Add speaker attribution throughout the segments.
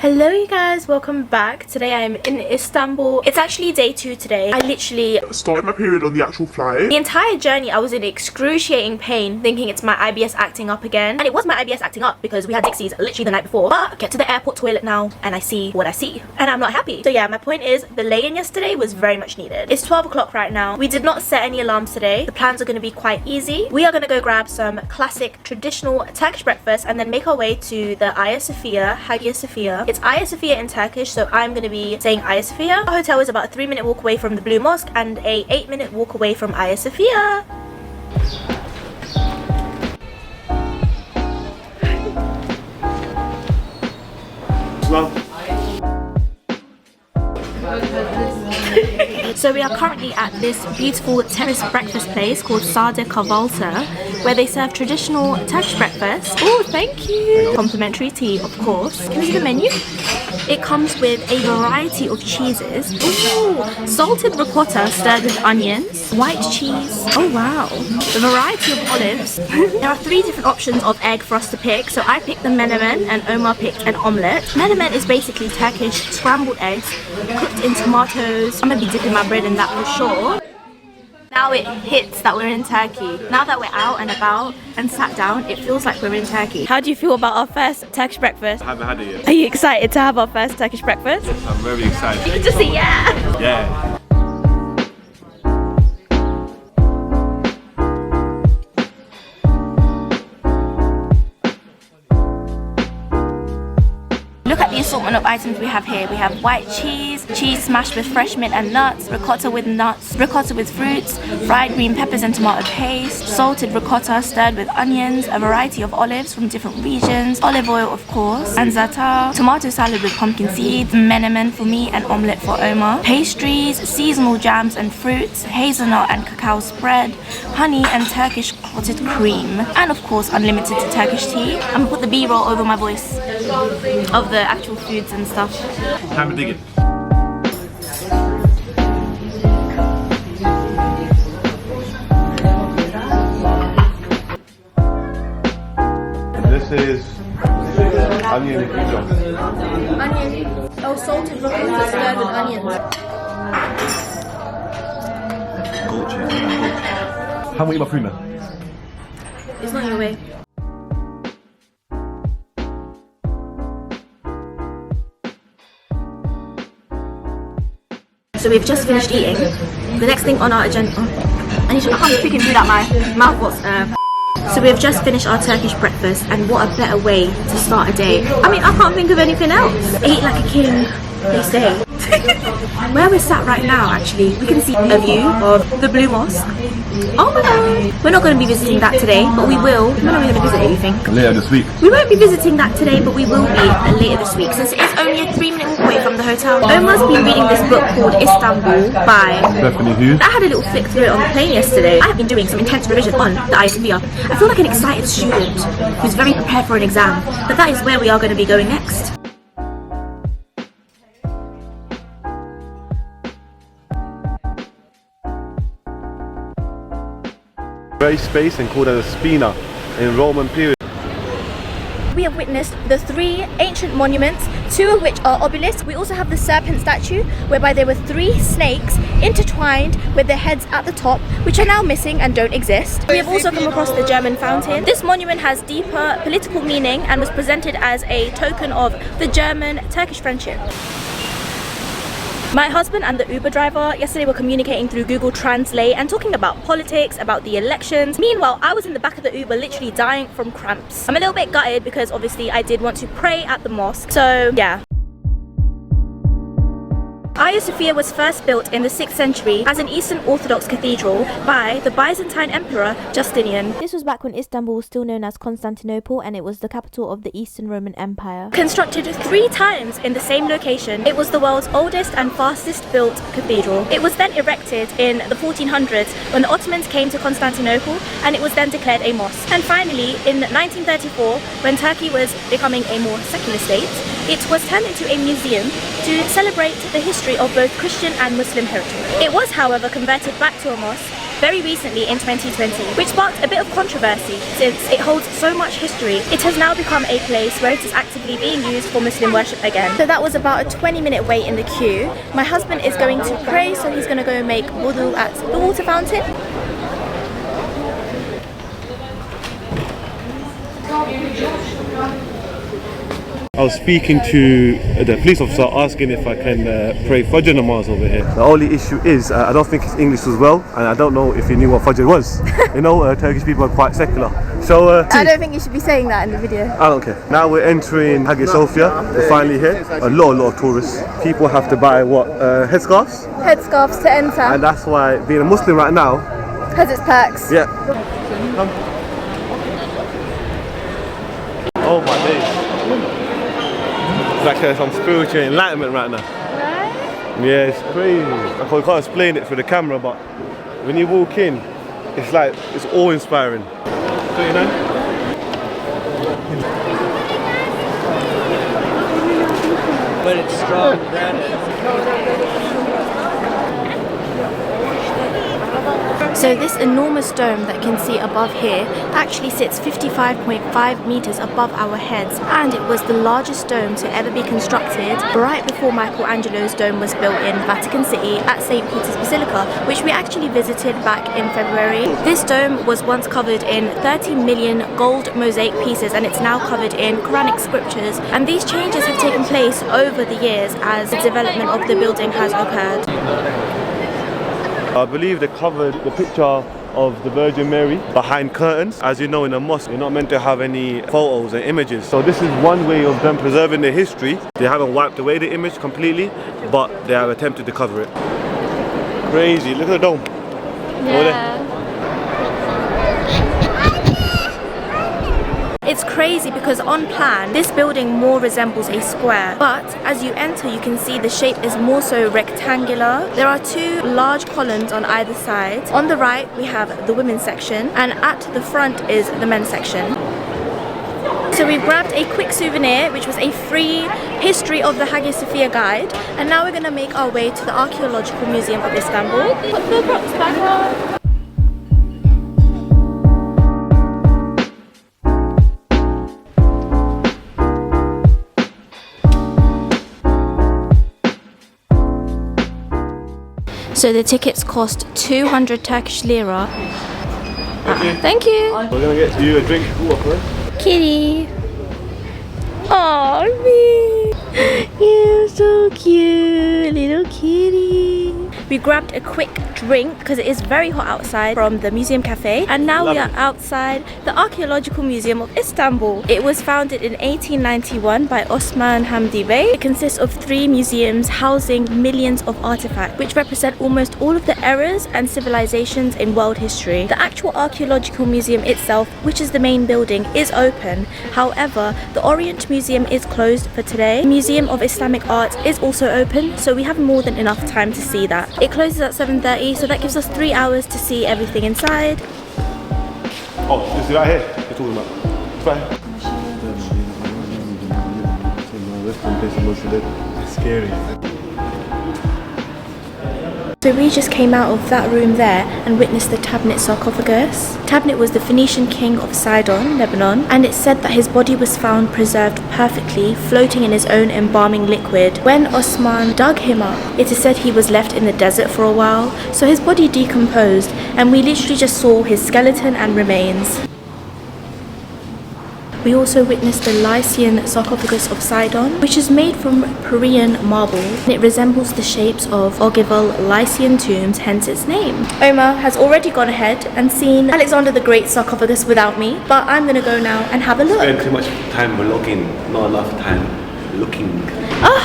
Speaker 1: Hello you guys, welcome back. Today I'm in Istanbul. It's actually day 2 today. I literally
Speaker 2: started my period on the actual flight.
Speaker 1: The entire journey I was in excruciating pain, thinking it's my IBS acting up again. And it was my IBS acting up because we had Dixies literally the night before. But I get to the airport toilet now and I see what I see. And I'm not happy. So yeah, my point is the lay-in yesterday was very much needed. It's 12 o'clock right now. We did not set any alarms today. The plans are going to be quite easy. We are going to go grab some classic traditional Turkish breakfast and then make our way to the Hagia Sophia. It's Hagia Sophia in Turkish, so I'm going to be saying Hagia Sophia. Our hotel is about a 3-minute walk away from the Blue Mosque and a 8-minute walk away from Hagia Sophia. So we are currently at this beautiful terrace breakfast place called Sarcophagus, where they serve traditional Turkish breakfast. Oh, thank you! Complimentary tea, of course. Can you see the menu? It comes with a variety of cheeses. Ooh, salted ricotta stirred with onions, white cheese. Oh wow! A variety of olives. There are 3 different options of egg for us to pick. So I picked the menemen and Omar picked an omelette. Menemen is basically Turkish scrambled eggs cooked in tomatoes. I'm gonna be dipping my bread in that for sure. Now it hits that we're in Turkey. Now that we're out and about and sat down, it feels like we're in Turkey. How do you feel about our first Turkish breakfast?
Speaker 3: I haven't had it yet.
Speaker 1: Are you excited to have our first Turkish breakfast?
Speaker 3: I'm very excited.
Speaker 1: You can just say yeah!
Speaker 3: Yeah.
Speaker 1: Look at the assortment of items we have here. We have white cheese, cheese smashed with fresh mint and nuts, ricotta with nuts, ricotta with fruits, fried green peppers and tomato paste, salted ricotta stirred with onions, a variety of olives from different regions, olive oil of course, and za'atar, tomato salad with pumpkin seeds, menemen for me and omelette for Omar, pastries, seasonal jams and fruits, hazelnut and cacao spread, honey and Turkish clotted cream, and of course unlimited Turkish tea. I'm gonna put the B-roll over my voice of the actual foods and stuff.
Speaker 3: Time to dig it. This is onion pigeon.
Speaker 1: Onion. Oh, salted ricotta stirred with onions.
Speaker 3: How much my fruit, man?
Speaker 1: It's not your way. So we've just finished eating. The next thing on our agenda, I can't speak and do that, my mouth was So we've just finished our Turkish breakfast, and what a better way to start a day. I mean, I can't think of anything else. Eat like a king, they say. Where we're sat right now, actually, we can see a view of the Blue Mosque. Oh my god! We're not going to be visiting that today, but we will. We're not going to visit anything.
Speaker 3: Later this week.
Speaker 1: We won't be visiting that today, but we will be later this week, since it is only a 3-minute walk away from the hotel. Omar's been reading this book called Istanbul by
Speaker 3: Bethany Hughes.
Speaker 1: I had a little flick through it on the plane yesterday. I've been doing some intense revision on the Hagia Sophia. I feel like an excited student who's very prepared for an exam, but that is where we are going to be going next.
Speaker 3: Very space and called as a spina in Roman period.
Speaker 1: We have witnessed the 3 ancient monuments, 2 of which are obelisks. We also have the serpent statue, whereby there were 3 snakes intertwined with their heads at the top, which are now missing and don't exist. We have also come across the German fountain. This monument has deeper political meaning and was presented as a token of the German-Turkish friendship. My husband and the Uber driver yesterday were communicating through Google Translate and talking about politics, about the elections. Meanwhile, I was in the back of the Uber literally dying from cramps. I'm a little bit gutted because obviously I did want to pray at the mosque. So yeah. Hagia Sophia was first built in the 6th century as an Eastern Orthodox cathedral by the Byzantine Emperor Justinian. This was back when Istanbul was still known as Constantinople, and it was the capital of the Eastern Roman Empire. Constructed 3 times in the same location, it was the world's oldest and fastest built cathedral. It was then erected in the 1400s when the Ottomans came to Constantinople, and it was then declared a mosque. And finally, in 1934, when Turkey was becoming a more secular state, it was turned into a museum to celebrate the history of both Christian and Muslim heritage. It was, however, converted back to a mosque very recently in 2020, which sparked a bit of controversy since it holds so much history. It has now become a place where it is actively being used for Muslim worship again. So that was about a 20-minute wait in the queue. My husband is going to pray, so he's going to go make wudu at the water fountain.
Speaker 3: I was speaking to the police officer asking if I can pray Fajr namaz over here. The only issue is I don't think his English was well, and I don't know if he knew what Fajr was. You know, Turkish people are quite secular. So
Speaker 1: I don't think you should be saying that in the video.
Speaker 3: I don't care. Now we're entering Hagia Sophia. We're finally here. A lot of tourists. People have to buy what? Headscarves?
Speaker 1: Headscarves to enter.
Speaker 3: And that's why being a Muslim right now
Speaker 1: has its perks.
Speaker 3: Yeah. Oh my days. It's like some spiritual enlightenment right now. Right? Yeah, it's crazy. I can't explain it through the camera, but when you walk in, it's like, it's awe-inspiring. So, you know?
Speaker 4: But it's strong granite.
Speaker 1: So this enormous dome that you can see above here actually sits 55.5 meters above our heads, and it was the largest dome to ever be constructed right before Michelangelo's dome was built in Vatican City at St. Peter's Basilica, which we actually visited back in February. This dome was once covered in 30 million gold mosaic pieces, and it's now covered in Quranic scriptures, and these changes have taken place over the years as the development of the building has occurred.
Speaker 3: I believe they covered the picture of the Virgin Mary behind curtains. As you know, in a mosque, you're not meant to have any photos and images. So this is one way of them preserving their history. They haven't wiped away the image completely, but they have attempted to cover it. Crazy, look at the dome.
Speaker 1: Yeah. It's crazy because on plan, this building more resembles a square, but as you enter you can see the shape is more so rectangular. There are two large columns on either side. On the right we have the women's section, and at the front is the men's section. So we've grabbed a quick souvenir, which was a free history of the Hagia Sophia guide, and now we're going to make our way to the Archaeological Museum of Istanbul. Put the props back on. So the tickets cost 200 Turkish lira. Thank you.
Speaker 3: We're gonna get you a drink.
Speaker 1: Kitty. Oh, me. You're so cute, little kitty. We grabbed a quick drink because it is very hot outside from the museum cafe, and now we are outside the Archaeological Museum of Istanbul. It was founded in 1891 by Osman Hamdi Bey. It consists of 3 museums housing millions of artifacts, which represent almost all of the eras and civilizations in world history. The actual Archaeological Museum itself, which is the main building, is open. However, the Orient Museum is closed for today. The Museum of Islamic Art is also open, so we have more than enough time to see that. It closes at 7:30, so that gives us 3 hours to see everything inside.
Speaker 3: Oh, this is right here. You're talking about. It's right here. It's scary.
Speaker 1: So we just came out of that room there and witnessed the Tabnit sarcophagus. Tabnit was the Phoenician king of Sidon, Lebanon, and it's said that his body was found preserved perfectly, floating in his own embalming liquid. When Osman dug him up, it is said he was left in the desert for a while, so his body decomposed, and we literally just saw his skeleton and remains. We also witnessed the Lycian sarcophagus of Sidon, which is made from Parian marble. It resembles the shapes of Ogival Lycian tombs, hence its name. Omar has already gone ahead and seen Alexander the Great sarcophagus without me, but I'm gonna go now and have a look.
Speaker 5: Spend too much time vlogging, not enough time looking.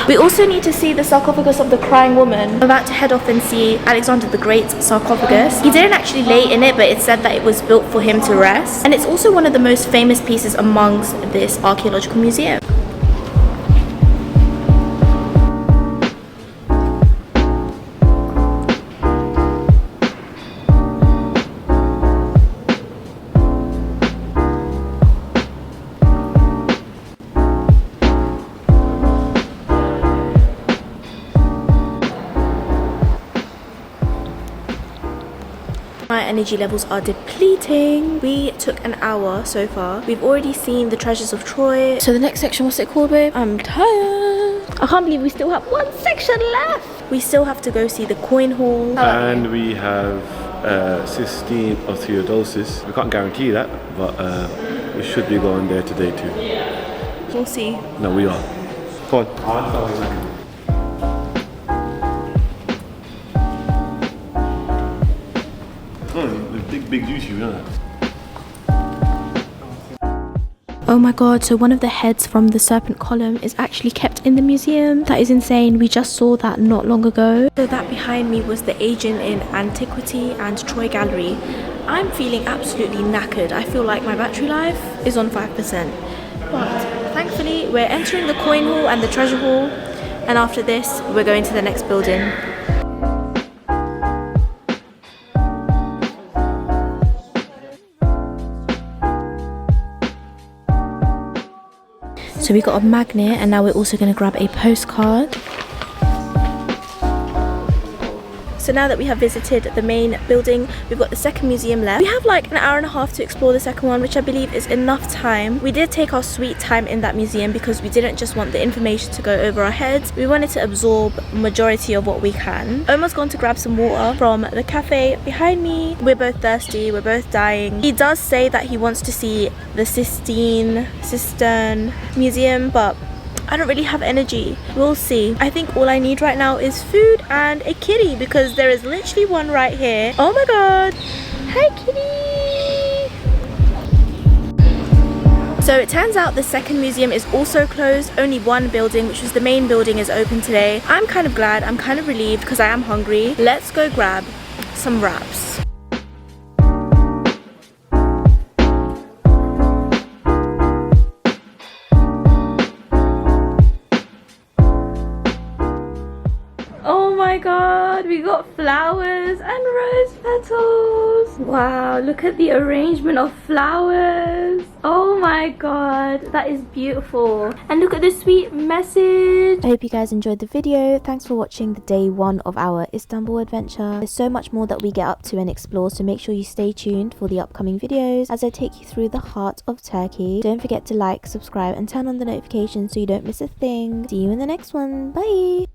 Speaker 1: We also need to see the sarcophagus of the crying woman. I'm about to head off and see Alexander the Great's sarcophagus. He didn't actually lay in it, but it said that it was built for him to rest. And it's also one of the most famous pieces amongst this archaeological museum. My energy levels are depleting. We took an hour so far. We've already seen the treasures of Troy. So the next section, what's it called, babe? I'm tired. I can't believe we still have one section left. We still have to go see the coin hall.
Speaker 3: And we have Sistine of Theodosius. We can't guarantee that, but we should be going there today too.
Speaker 1: We'll see.
Speaker 3: No, we are. Go on. Big juicy, you know that.
Speaker 1: Oh my god, so one of the heads from the serpent column is actually kept in the museum. That is insane. We just saw that not long ago. So that behind me was the Agent in Antiquity and Troy Gallery. I'm feeling absolutely knackered. I feel like my battery life is on 5%. But thankfully we're entering the coin hall and the treasure hall, and after this we're going to the next building. So we got a magnet, and now we're also going to grab a postcard. So now that we have visited the main building, we've got the second museum left. We have like an hour and a half to explore the second one, which I believe is enough time. We did take our sweet time in that museum because we didn't just want the information to go over our heads. We wanted to absorb majority of what we can. Omar's gone to grab some water from the cafe behind me. We're both thirsty, we're both dying. He does say that he wants to see the Sistine Museum, but I don't really have energy. We'll see. I think all I need right now is food and a kitty, because there is literally one right here. Oh my god. Hi kitty. So it turns out the second museum is also closed. Only one building, which was the main building, is open today. I'm kind of glad. I'm kind of relieved because I am hungry. Let's go grab some wraps. Oh my god, we got flowers and rose petals. Wow, look at the arrangement of flowers. Oh my god, that is beautiful. And look at the sweet message. I hope you guys enjoyed the video. Thanks for watching the day one of our Istanbul adventure. There's so much more that we get up to and explore, so make sure you stay tuned for the upcoming videos as I take you through the heart of Turkey. Don't forget to like, subscribe and turn on the notifications so you don't miss a thing. See you in the next one. Bye.